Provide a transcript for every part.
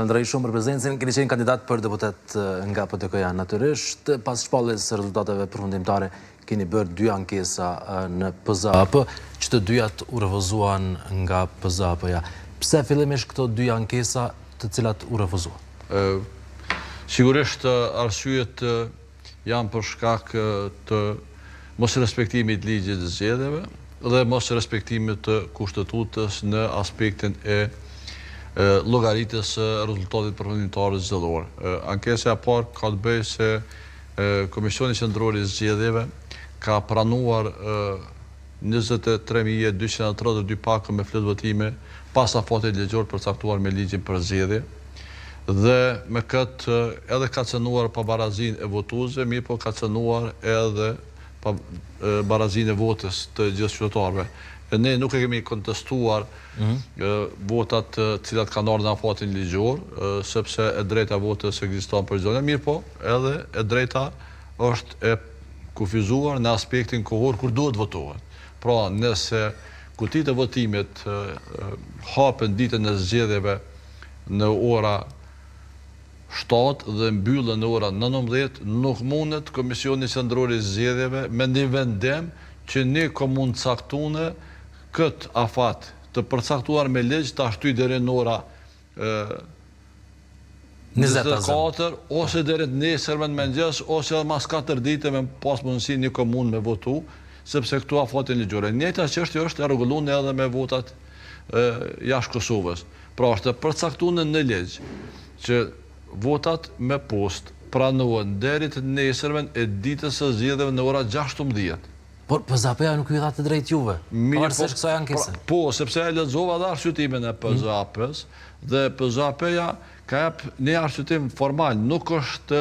Ndërrej shumë për prezencën, keni qenë kandidat për deputet nga PTK-ja. Natyrisht, pas shpalljes së rezultateve përfundimtare, keni bërë 2 ankesa në PZAP, që të dyjat u refuzuan nga PZAP-ja. Pse fillimisht këto 2 ankesa të cilat u refuzuan? Sigurisht arsyet janë për shkak të mos respektimit ligjit të zgjedhjeve dhe mos respektimit të kushtetutës në aspektin e llogaritjes së rezultatit përfundimtar zgjedhor. Ankesa e parë ka të bëjë se Komisioni Qendror i Zgjedhjeve ka pranuar 23.232 pakë me flet votime pas afatit ligjor përcaktuar me ligjin për zgjedhje. Dhe me këtë edhe ka cënuar pa barazin e votuesve, mirë po ka cënuar edhe pa barazin e votës të gjithë qytetarëve. Ne nuk e kemi kontestuar votat cilat kanë ardhur në afatin ligjor, sepse e drejta votës ekziston për çdo. Mirë po, edhe e drejta është e kufizuar në aspektin kohor kur duhet votohet. Pra, nëse kutitë e votimit hapen ditën e zgjedhjeve në ora 7 dhe mbyllen në ora 19, nuk mundet Komisioni Qendror i Zgjedhjeve me një vendim që ne komunë caktune këtë afat të përcaktuar me ligj të ashtuj deri në ora 24 ose deri nesër me mëngjes ose edhe mas 4 ditë me pas mundësi një komunë me votu, sepse këtu afatin ligjore. Njëjta çështje është e rregulluar edhe me votat jashtë Kosovës. Pra është e përcaktuar në ligj që votat me post pranohen deri të nesërmen e ditës së zgjedhjeve në ora 16. Por PZAP-ja nuk ju dha të drejtë juve. Pavarësisht kësaj ankese. Po, sepse e lexova dhe arsyetimin e PZAP-s dhe PZAP-ja ka jap një arsyetim formal, nuk është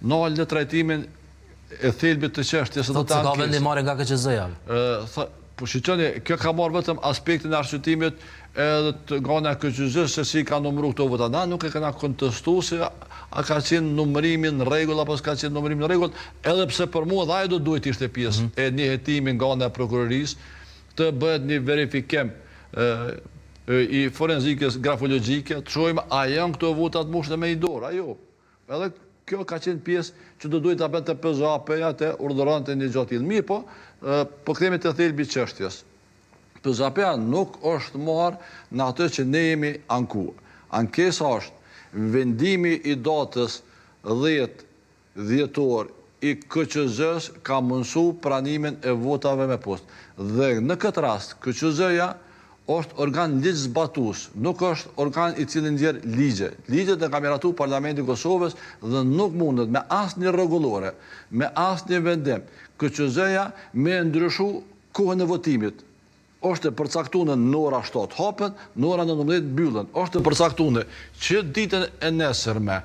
në trajtimin e thelbit të çështjes së ankesës. Ka vendimmarrje nga KQZ-ja. Po shikoni, kjo ka marrë vetëm aspektin e arsyetimit edhe nga ana e KQZ-s se si ka numëruar këto vota. Na nuk e kena kontestuar se a ka qenë numërimi në rregull apo s'ka qenë numërimi në rregull, edhe pse për mua dhe ajo do duhet ishte pjesë e një hetimi nga ana e prokurorisë të bëhet një verifikim i forenzikës grafologjike, të shohim a janë këto vota të mbushura me një dorë, ajo. Edhe kjo ka qenë pjesë që do duhet ta bënte PZAP-ja të urdhëronte një gjë tillë. Mirë po, po kthehemi te thelbi i çështjes. PZAP-ja nuk është marrë në atë që ne jemi ankuar. Ankesa është vendimi i datës 10 dhjetor i KQZ-s ka mundsu pranimin e votave me post. Dhe në këtë rast, KQZ-ja është organ ligjzbatues, nuk është organ i cili nxjerr ligje. Ligjet e ka miratuar Parlamenti i Kosovës dhe nuk mundet me asnjë rregullore, me asnjë vendim KQZ-ja me ndryshu kohën e votimit. Është e përcaktuar në ora 7 hapen, në ora 19 mbyllen. Është e përcaktuar që ditën e nesërme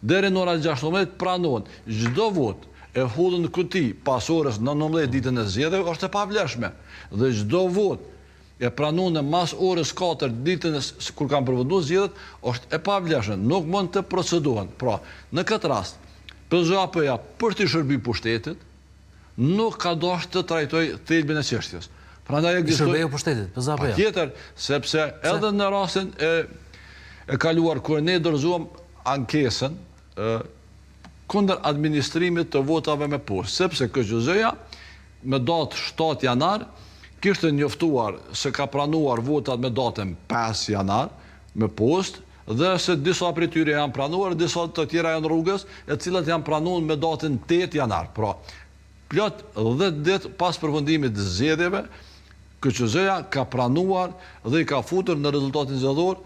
deri në ora 16 pranohen çdo vot e hullën në kuti pas orës 19 ditën e zgjedhjeve është e pavlefshme. Dhe çdo vot e pranuar mas orës 4 ditën kur kanë përfunduar zgjedhjet është e pavlefshme, nuk mund të procedohen. Pra, në këtë rast, PZAP-ja për të shërbyer pushtetit nuk ka dashur të trajtojë thelbin e çështjes. Prandaj ekzistoi pushtetit, PZAP-ja. Patjetër, sepse edhe në rastin e kaluar kur ne dorëzuam ankesën kundër administrimit të votave me post, sepse KQZ-ja me datë 7 janar kishte njoftuar se ka pranuar votat me datën 5 janar me post dhe se disa prej tyre janë pranuar, disa të tjera janë rrugës, e cilat janë pranuar me datën 8 janar. Pra, plot 10 ditë pas përfundimit të zgjedhjeve, KQZ-ja ka pranuar dhe i ka futur në rezultatin zgjedhor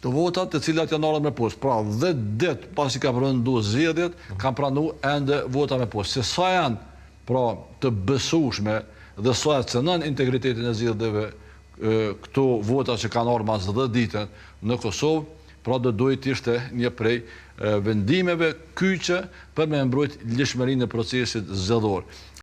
të votat të cilat janë ardhur me post. Pra, 10 ditë pasi ka përfunduar zgjedhjet, kanë pranuar ende vota me post. Se sa janë pra të besueshme dhe sa cënon integritetin e zgjedhjeve këto vota që kanë ardhur mas 10 ditë në Kosovë, pra do duhet ishte një prej vendimeve kyçe për me mbrojtë lëshmërinë e procesit zgjedhor.